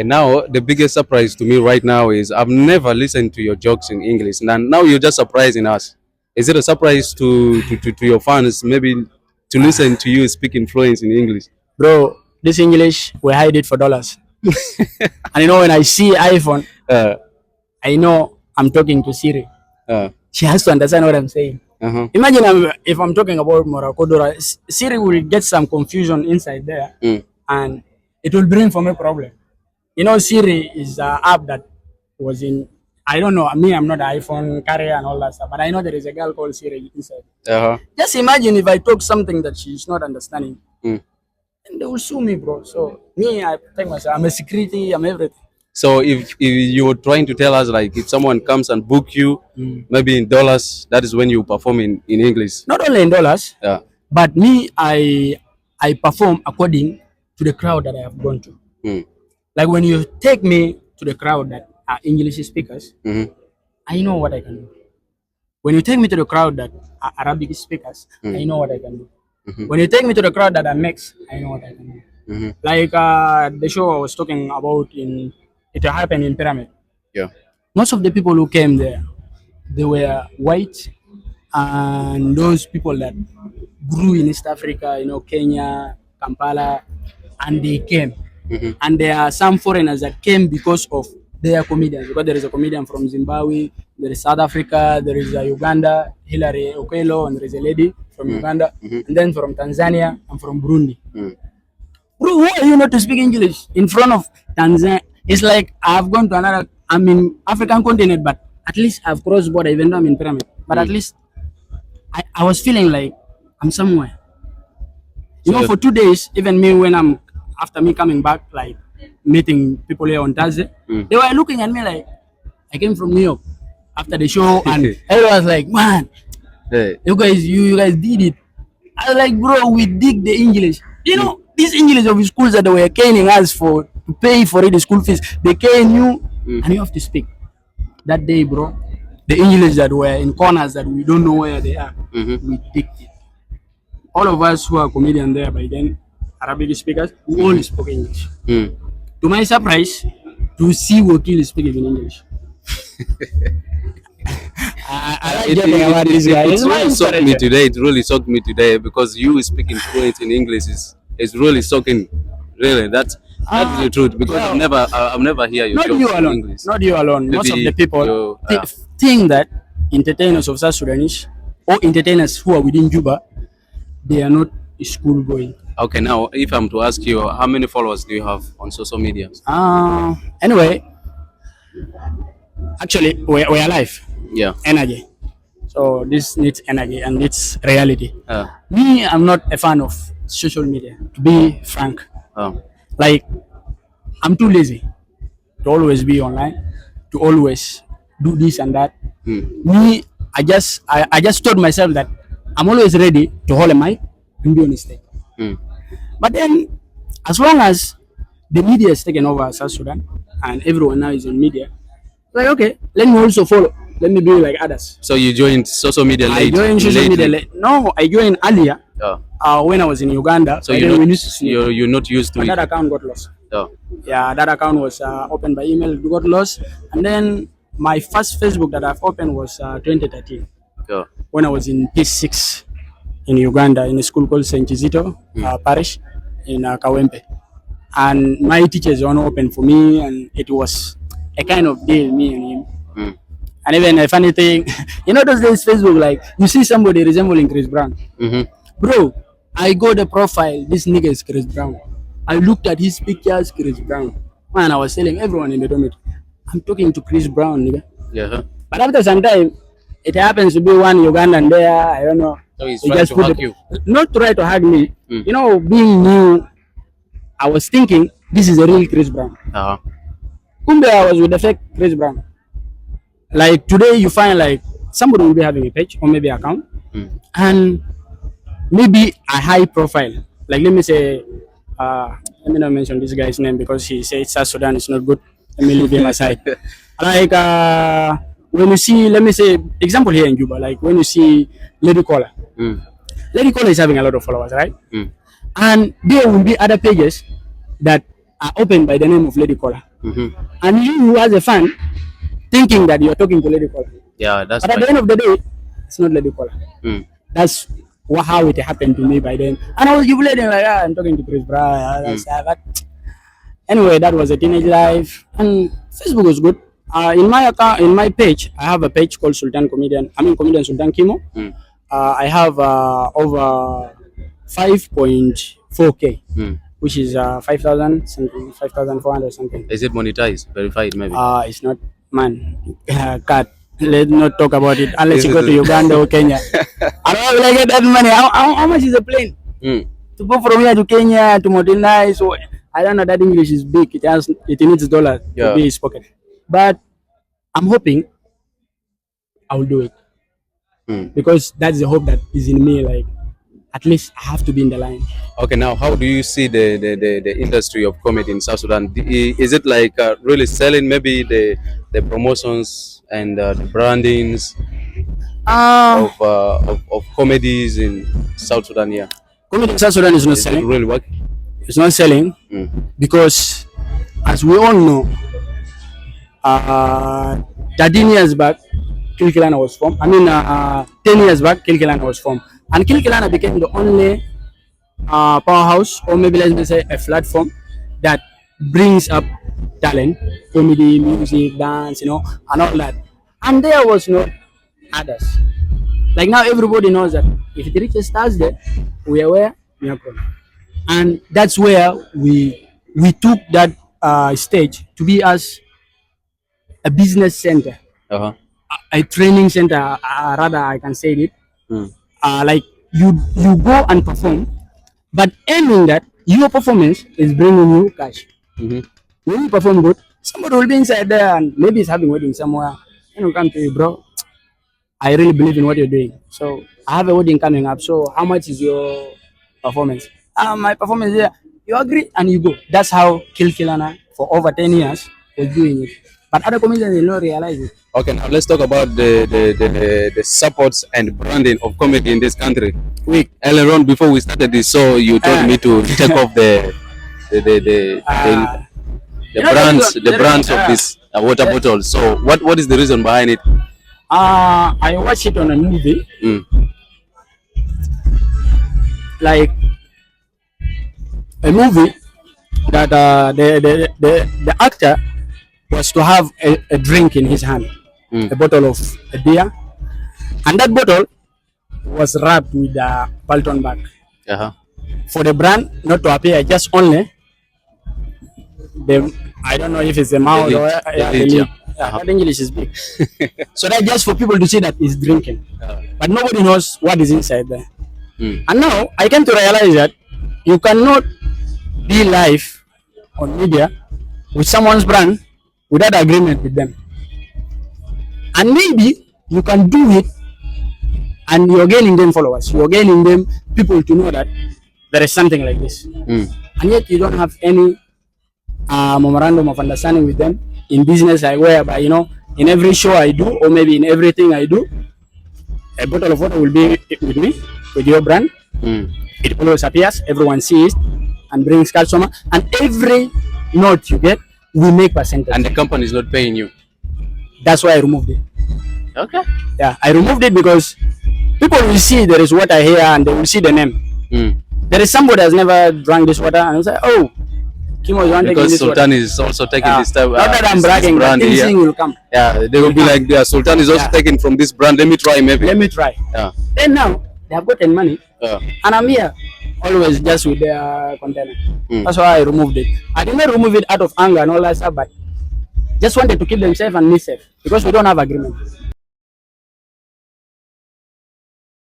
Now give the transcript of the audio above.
now the biggest surprise to me right now is I've never listened to your jokes in English, and now you're just surprising us. Is it a surprise to your fans, maybe to listen to you speaking fluent in English? Bro, this English, we hide it for dollars. And when I see iPhone, Uh, I know I'm talking to Siri. uh, She has to understand what I'm saying. uh-huh. Imagine if I'm talking about Morocco, Siri will get some confusion inside there, and it will bring for me problem. Siri is an app that was in. I don't know. I'm not an iPhone carrier and all that stuff, but I know there is a girl called Siri inside. Uh-huh. Just imagine if I talk something that she's not understanding, Mm. and they will sue me, bro. So me, I think myself, I'm a security, I'm everything. So if you were trying to tell us, like, if someone comes and book you, maybe in dollars, that is when you perform in English. Not only in dollars, Yeah. but me, I perform according to the crowd that I have gone to. Mm. Like when you take me to the crowd that are English speakers, Mm-hmm. I know what I can do. When you take me to the crowd that are Arabic speakers, I know what I can do. When you take me to the crowd that are mixed, I know what I can do. Like the show I was talking about it happened in Pyramid. Yeah. Most of the people who came there, they were white, and those people that grew in East Africa, Kenya, Kampala, and they came. And there are some foreigners that came because of their comedians. Because there is a comedian from Zimbabwe, there is South Africa, there is a Uganda, Hilary Okello, and there is a lady from Uganda, and then from Tanzania and from Burundi. Bro, who are you not to speak English in front of Tanzania? It's like I've gone to I'm in African continent, but at least I've crossed border, even though I'm in Pyramid. But at least I was feeling like I'm somewhere. For 2 days, even me after me coming back, like meeting people here on Thursday, they were looking at me like I came from New York after the show, and everyone was like, "Man, Hey. you guys did it." I was like, "Bro, we dig the English. This English of schools that they were caning us for to pay for it, the school fees. They cane you, and you have to speak." That day, bro, the English that were in corners that we don't know where they are, we dig it. All of us who are comedians there by then, Arabic speakers, we all spoke English. To my surprise, to see Wakil speaking in English. I like joking about this guy. It really shocked me today. It really shocked me today because you speaking fluent in English is really shocking. Really, that's the truth. Because I've never hear you. Not you alone. English. Not you alone. Most of the people think that entertainers of South Sudanese or entertainers who are within Juba, they are not school going. Okay, now if I'm to ask you, how many followers do you have on social media? Anyway, actually, we're alive. Yeah. Energy. So this needs energy and it's reality. Me, I'm not a fan of social media, to be frank. Like, I'm too lazy to always be online, to always do this and that. Me, I just told myself that I'm always ready to hold a mic and be on the stage. But then, as long as the media is taken over South Sudan and everyone now is in media, like, okay, let me also follow. Let me be like others. So you joined social media late? I joined social media late. No, I joined earlier when I was in Uganda. So you're not used to it? That account got lost. Yeah, that account was opened by email. It got lost. And then my first Facebook that I've opened was 2013. When I was in P6 in Uganda in a school called St. Kizito Parish in Kawempe. And my teachers were open for me, and it was a kind of deal, me and him. And even a funny thing, those days Facebook, like, you see somebody resembling Chris Brown. Bro, I go the profile, this nigga is Chris Brown. I looked at his pictures, Chris Brown. Man, I was telling everyone in the dormitory, I'm talking to Chris Brown, nigga. Yeah. But after some time, it happens to be one Ugandan there, I don't know. So he's trying to hug you? Not try to hug me. Being new, I was thinking, this is a real Chris Brown. Kumbe, I was with the fake Chris Brown. Like today, you find like somebody will be having a page or maybe account, and maybe a high profile. Like let me say, let me not mention this guy's name because he said South Sudan is not good. Let me leave him aside. Like when you see, let me say, example here in Juba, like when you see Lady Caller. Lady Caller is having a lot of followers, right? And there will be other pages that are opened by the name of Lady Caller. Hmm. And you as a fan thinking that you're talking to Lady Cola. Yeah, that's But at right. the end of the day, it's not Lady Cola. Mm. That's how it happened to me by then. And I was jubilating like, I'm talking to Chris Brown. Mm. But anyway, that was a teenage life, and Facebook was good. In my account, in my page, I have a page called Sultan Comedian. I mean, comedian Sultan Kimo. Mm. I have over 5.4k, Mm. which is 5,000 something, 5,400 something. Is it monetized, verified, maybe? It's not, man. Cut. Let's not talk about it unless Is you it go to Uganda or Kenya. I don't know, will I get that money. How much is a plane Mm. to go from here to Kenya to modernize? So I don't know. That English is big. It needs dollar to Yeah. be spoken. But I'm hoping I will do it Mm. because that's the hope that is in me. Like at least I have to be in the line. Okay, now how do you see the industry of comedy in South Sudan? Is it like really selling maybe the promotions and the brandings Uh, of comedies in South Sudan? Yeah, comedy in South Sudan is not is it selling. really working? It's not selling Mm. because, as we all know, 13 years back, Kilkilana was formed. 10 years back, Kilkilana was formed. And Kilkilana became the only powerhouse, or maybe let me say a platform that brings up talent, comedy, music, dance, and all that. And there was no others. Like now, everybody knows that if it reaches Thursday, we are where we are going. And that's where we took that stage to be as a business center, Uh-huh. a training center, rather I can say it. Mm. Like you go and perform, but aiming that your performance is bringing you cash. Hmm. When you perform good, somebody will be inside there and maybe he's having wedding somewhere. Come to you, bro. I really believe in what you're doing. So I have a wedding coming up. So how much is your performance? My performance here. You agree and you go. That's how Kilana for over 10 years was doing it. But other comedians will not realize it. Okay, now let's talk about the supports and branding of comedy in this country. Weak. Earlier on, before we started this show, you told me to take off the the, the, the, the brands of this water bottle. So what is the reason behind it? I watched it on a movie. Mm. Like a movie that the actor was to have a drink in his hand, Mm. a bottle of a beer, and that bottle was wrapped with a Palton bag Uh-huh. for the brand not to appear just only the, I don't know if it's the mouth or The the lid, lid. yeah. Yeah, that English is big. So that just for people to see that he's drinking, but nobody knows what is inside there. Mm. And now I came to realize that you cannot be live on media with someone's brand without agreement with them. And maybe you can do it and you're gaining them followers. You're gaining them people to know that there is something like this. Mm. And yet you don't have any memorandum of understanding with them in business, like whereby, in every show I do, or maybe in everything I do, a bottle of water will be with me, with your brand. Mm. It always appears, everyone sees and brings customer, and every note you get, we make percentage. And the company is not paying you. That's why I removed it. Okay. Yeah, I removed it because people will see there is water here and they will see the name. Mm. There is somebody has never drank this water and say, oh, Kimo is one taking Because this Sultan water. is also taking Yeah. this type. Not that I'm this bragging, but brand this here. thing will come. Yeah, they will be like, yeah, Sultan is also Yeah. taking from this brand. Let me try maybe. Let me try. Yeah. Then now, they have gotten money Yeah. and I'm here always just with their container. Mm. That's why I removed it. I didn't remove it out of anger and all that stuff, but just wanted to keep them safe and me safe because we don't have agreement.